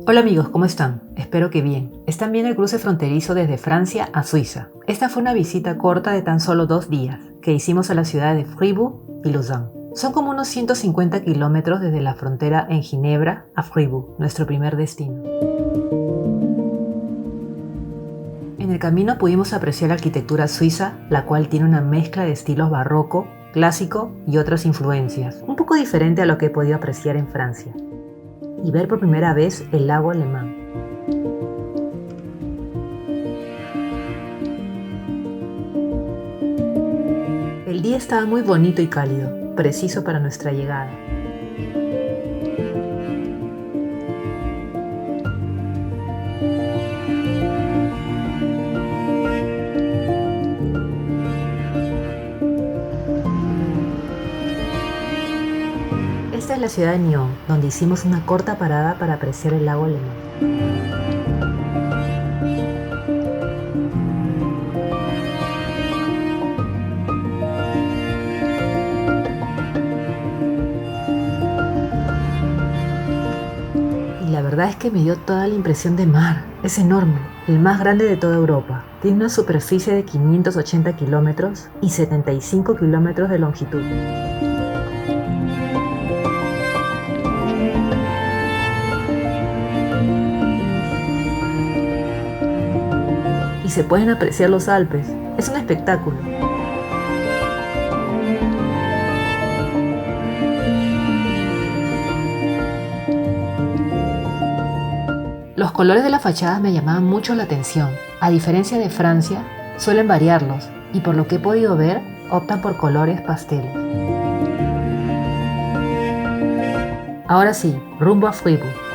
Hola amigos, ¿cómo están? Espero que bien. Están viendo el cruce fronterizo desde Francia a Suiza. Esta fue una visita corta de tan solo 2 días que hicimos a las ciudades de Fribourg y Lausanne. Son como unos 150 kilómetros desde la frontera en Ginebra a Fribourg, nuestro primer destino. En el camino pudimos apreciar la arquitectura suiza, la cual tiene una mezcla de estilos barroco, clásico y otras influencias, un poco diferente a lo que he podido apreciar en Francia. Y ver por primera vez el lago alemán. El día estaba muy bonito y cálido, preciso para nuestra llegada. Esta es la ciudad de Nyon, donde hicimos una corta parada para apreciar el lago alemán. Y la verdad es que me dio toda la impresión de mar. Es enorme, el más grande de toda Europa. Tiene una superficie de 580 kilómetros y 75 kilómetros de longitud. Y se pueden apreciar los Alpes. Es un espectáculo. Los colores de las fachadas me llamaban mucho la atención. A diferencia de Francia, suelen variarlos y por lo que he podido ver, optan por colores pasteles. Ahora sí, rumbo a Fribourg.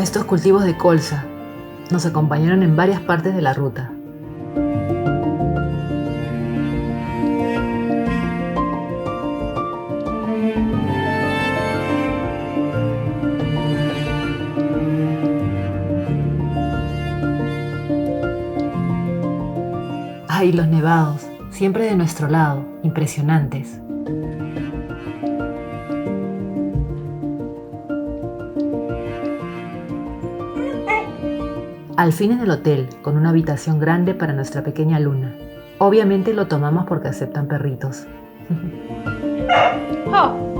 Estos cultivos de colza nos acompañaron en varias partes de la ruta. ¡Ay, los nevados! Siempre de nuestro lado, impresionantes. Al fin en el hotel, con una habitación grande para nuestra pequeña Luna. Obviamente lo tomamos porque aceptan perritos. Oh.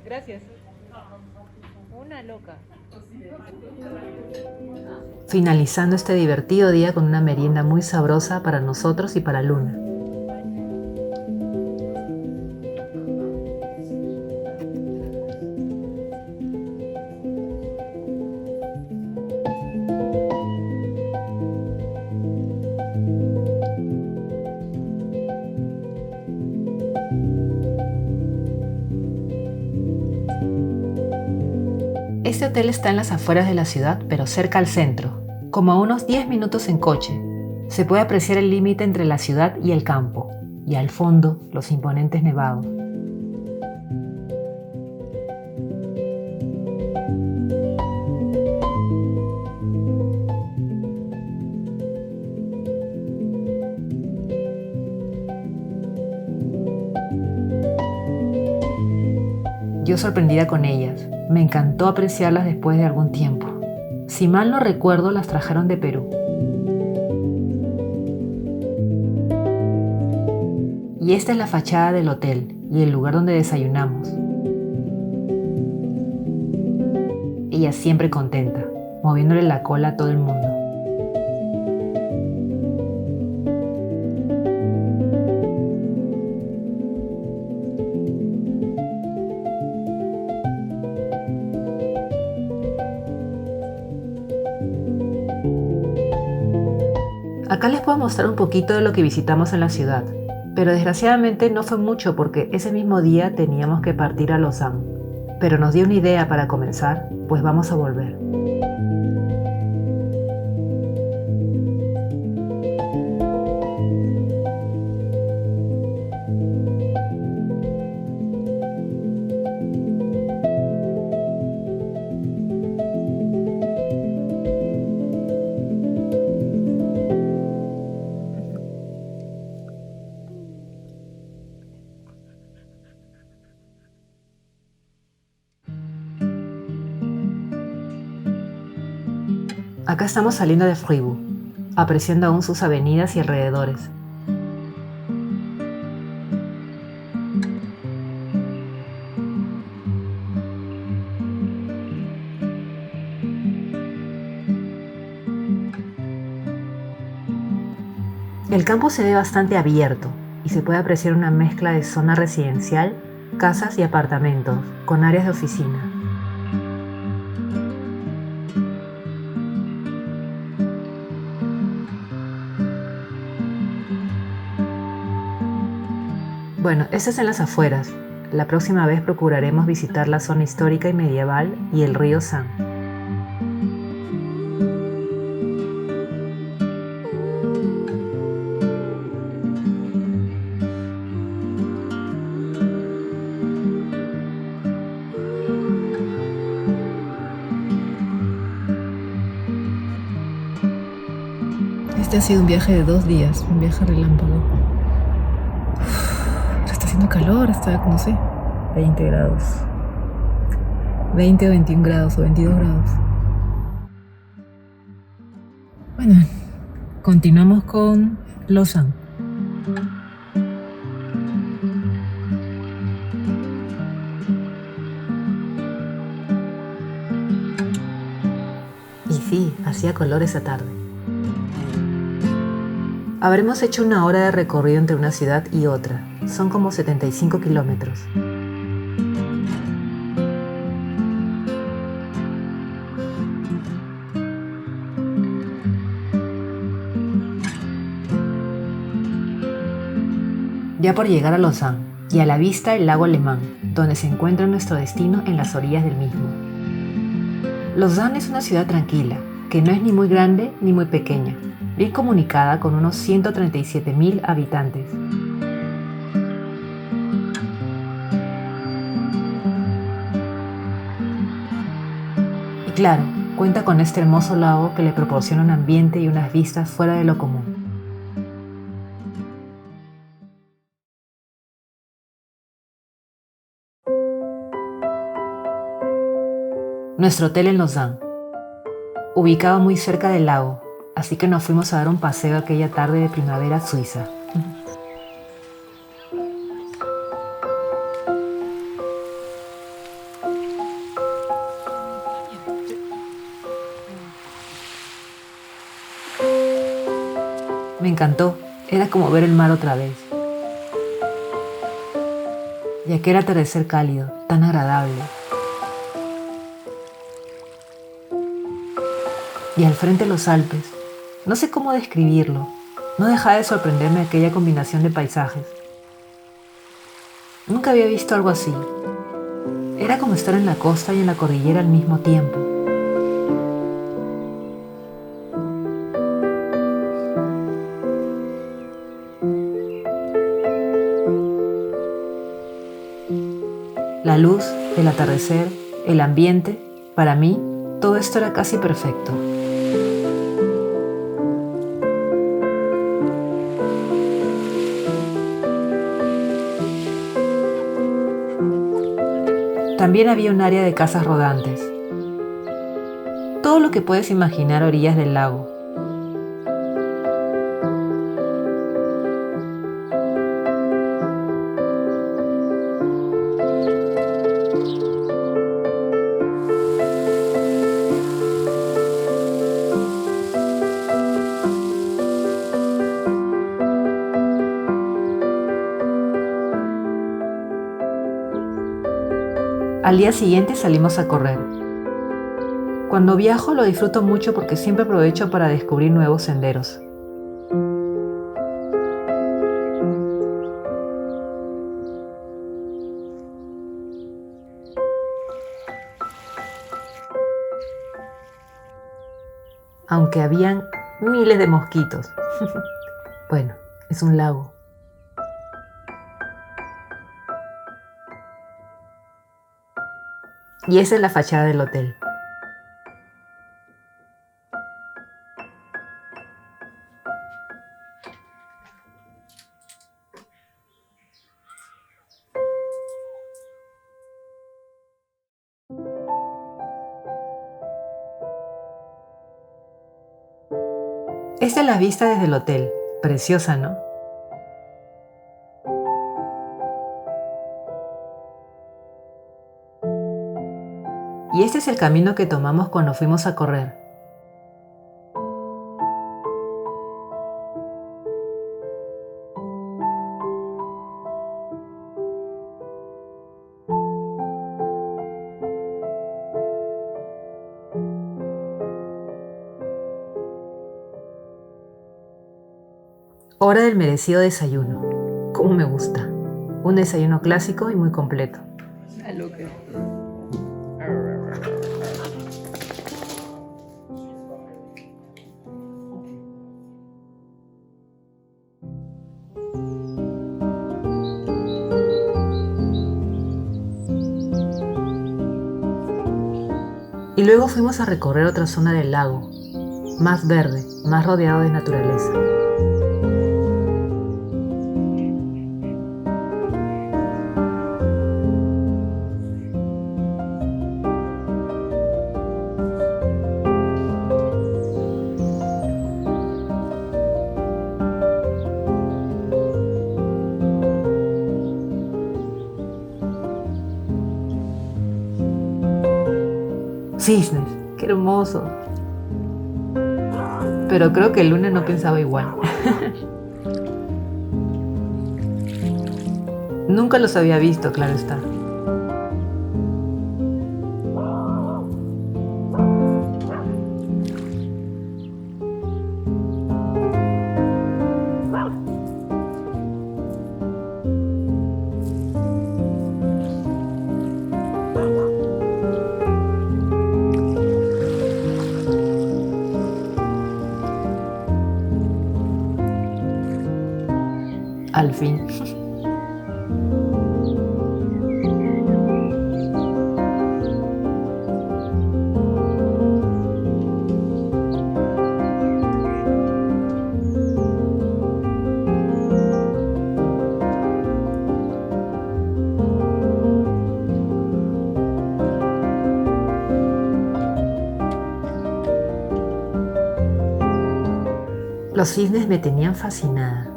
Gracias. Una loca. Finalizando este divertido día con una merienda muy sabrosa para nosotros y para Luna. Este hotel está en las afueras de la ciudad, pero cerca al centro, como a unos 10 minutos en coche. Se puede apreciar el límite entre la ciudad y el campo, y al fondo los imponentes nevados. Yo sorprendida con ellas. Me encantó apreciarlas después de algún tiempo. Si mal no recuerdo, las trajeron de Perú. Y esta es la fachada del hotel y el lugar donde desayunamos. Ella siempre contenta, moviéndole la cola a todo el mundo. Acá les puedo mostrar un poquito de lo que visitamos en la ciudad. Pero desgraciadamente no fue mucho porque ese mismo día teníamos que partir a Lausanne. Pero nos dio una idea para comenzar, pues vamos a volver. Acá estamos saliendo de Fribourg, apreciando aún sus avenidas y alrededores. El campo se ve bastante abierto y se puede apreciar una mezcla de zona residencial, casas y apartamentos, con áreas de oficina. Bueno, esto es en las afueras. La próxima vez procuraremos visitar la zona histórica y medieval y el río San. Este ha sido un viaje de 2 días, un viaje relámpago. Está haciendo calor, está, no sé, 20 grados. 20 o 21 grados o 22 grados. Bueno, continuamos con Lausanne. Y sí, hacía color esa tarde. Habremos hecho 1 hora de recorrido entre una ciudad y otra. Son como 75 kilómetros. Ya por llegar a Lausanne, y a la vista el lago Alemán, donde se encuentra nuestro destino en las orillas del mismo. Lausanne es una ciudad tranquila, que no es ni muy grande ni muy pequeña, bien comunicada con unos 137.000 habitantes. Y claro, cuenta con este hermoso lago que le proporciona un ambiente y unas vistas fuera de lo común. Nuestro hotel en Lausanne, ubicado muy cerca del lago, así que nos fuimos a dar un paseo aquella tarde de primavera suiza. Me encantó, era como ver el mar otra vez. Y aquel atardecer cálido, tan agradable. Y al frente los Alpes, no sé cómo describirlo, no dejaba de sorprenderme aquella combinación de paisajes. Nunca había visto algo así. Era como estar en la costa y en la cordillera al mismo tiempo. La luz, el atardecer, el ambiente, para mí, todo esto era casi perfecto. También había un área de casas rodantes. Todo lo que puedes imaginar a orillas del lago. Al día siguiente salimos a correr. Cuando viajo lo disfruto mucho porque siempre aprovecho para descubrir nuevos senderos. aunque habían miles de mosquitos. Bueno, es un lago. Y esa es la fachada del hotel. Esta es la vista desde el hotel. Preciosa, ¿no? Y este es el camino que tomamos cuando fuimos a correr. Hora del merecido desayuno. Cómo me gusta. Un desayuno clásico y muy completo. Una loca. Y luego fuimos a recorrer otra zona del lago, más verde, más rodeado de naturaleza. Cisnes, qué hermoso. Pero creo que el lunes no pensaba igual. Nunca los había visto, claro está. Al fin. Los cisnes me tenían fascinada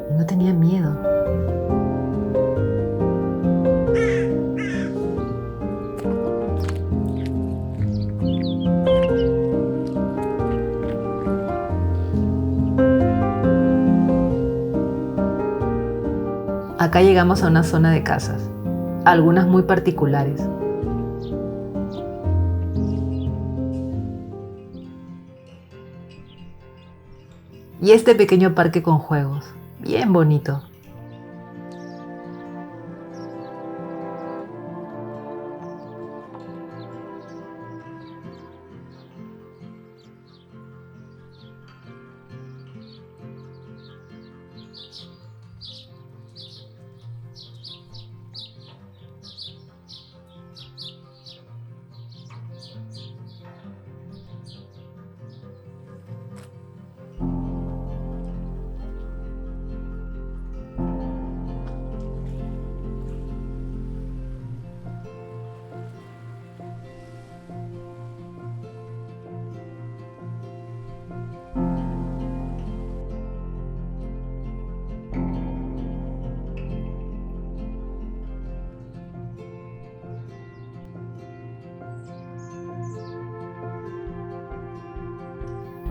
y no tenía miedo. Acá llegamos a una zona de casas, algunas muy particulares. Y este pequeño parque con juegos, bien bonito.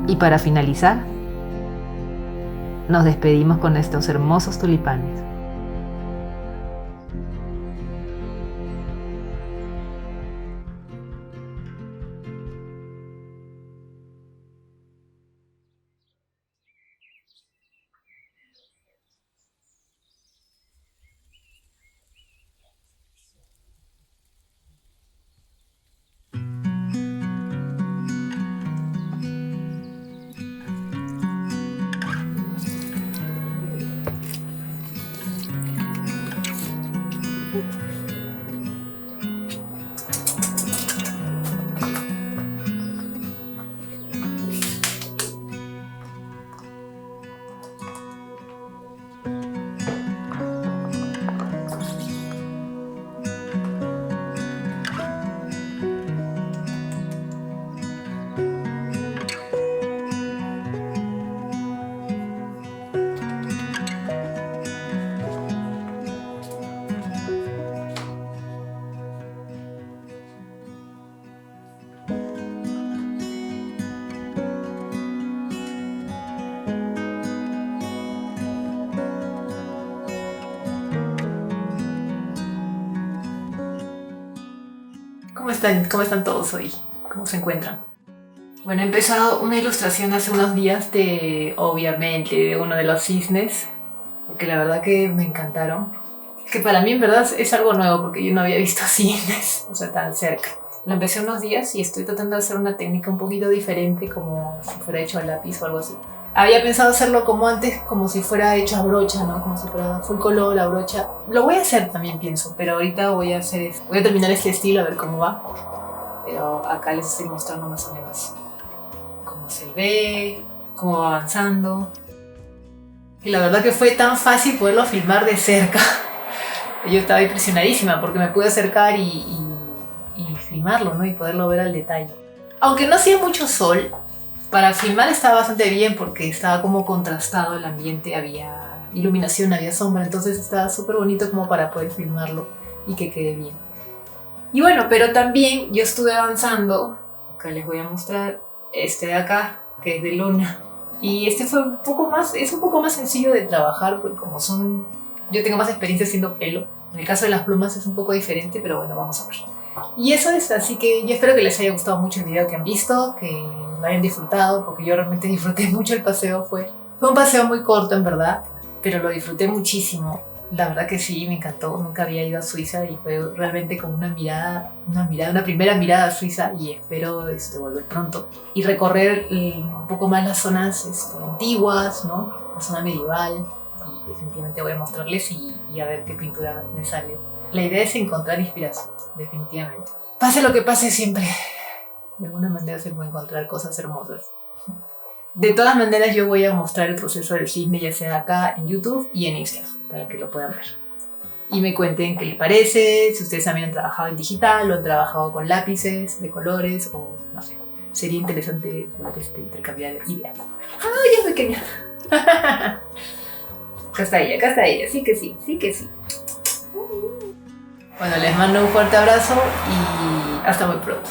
Y para finalizar, nos despedimos con estos hermosos tulipanes. ¿Cómo están? ¿Cómo están todos hoy? ¿Cómo se encuentran? Bueno, he empezado una ilustración hace unos días obviamente, de uno de los cisnes, porque la verdad que me encantaron. Que para mí en verdad es algo nuevo, porque yo no había visto cisnes, o sea, tan cerca. Lo empecé unos días y estoy tratando de hacer una técnica un poquito diferente, como si fuera hecho a lápiz o algo así. Había pensado hacerlo como antes, como si fuera hecho a brocha, ¿no? Como si fuera full color, a brocha. Lo voy a hacer también, pienso, pero ahorita voy a terminar este estilo a ver cómo va. Pero acá les estoy mostrando más o menos cómo se ve, cómo va avanzando. Y la verdad que fue tan fácil poderlo filmar de cerca. Yo estaba impresionadísima porque me pude acercar y filmarlo, ¿no? Y poderlo ver al detalle. Aunque no hacía mucho sol, para filmar estaba bastante bien porque estaba como contrastado el ambiente, había iluminación, había sombra, entonces estaba súper bonito como para poder filmarlo y que quede bien. Y bueno, pero también yo estuve avanzando, acá les voy a mostrar este de acá, que es de lona. Y este fue es un poco más sencillo de trabajar porque yo tengo más experiencia haciendo pelo. En el caso de las plumas es un poco diferente, pero bueno, vamos a ver. Y eso es, así que yo espero que les haya gustado mucho el video que han visto, que lo hayan disfrutado, porque yo realmente disfruté mucho el paseo. Fue un paseo muy corto en verdad, pero lo disfruté muchísimo. La verdad que sí, me encantó. Nunca había ido a Suiza y fue realmente como una primera mirada a Suiza, y espero volver pronto y recorrer un poco más las zonas antiguas, ¿no? La zona medieval, y definitivamente voy a mostrarles y a ver qué pintura me sale. La idea es encontrar inspiración, definitivamente. Pase lo que pase, siempre de alguna manera se puede encontrar cosas hermosas. De todas maneras, yo voy a mostrar el proceso del cisne, ya sea acá en YouTube y en Instagram, para que lo puedan ver. Y me cuenten qué les parece, si ustedes también han trabajado en digital o han trabajado con lápices de colores, o no sé. Sería interesante poder intercambiar ideas. ¡Ay, es pequeña! Acá está ella, sí que sí. Bueno, les mando un fuerte abrazo y hasta muy pronto.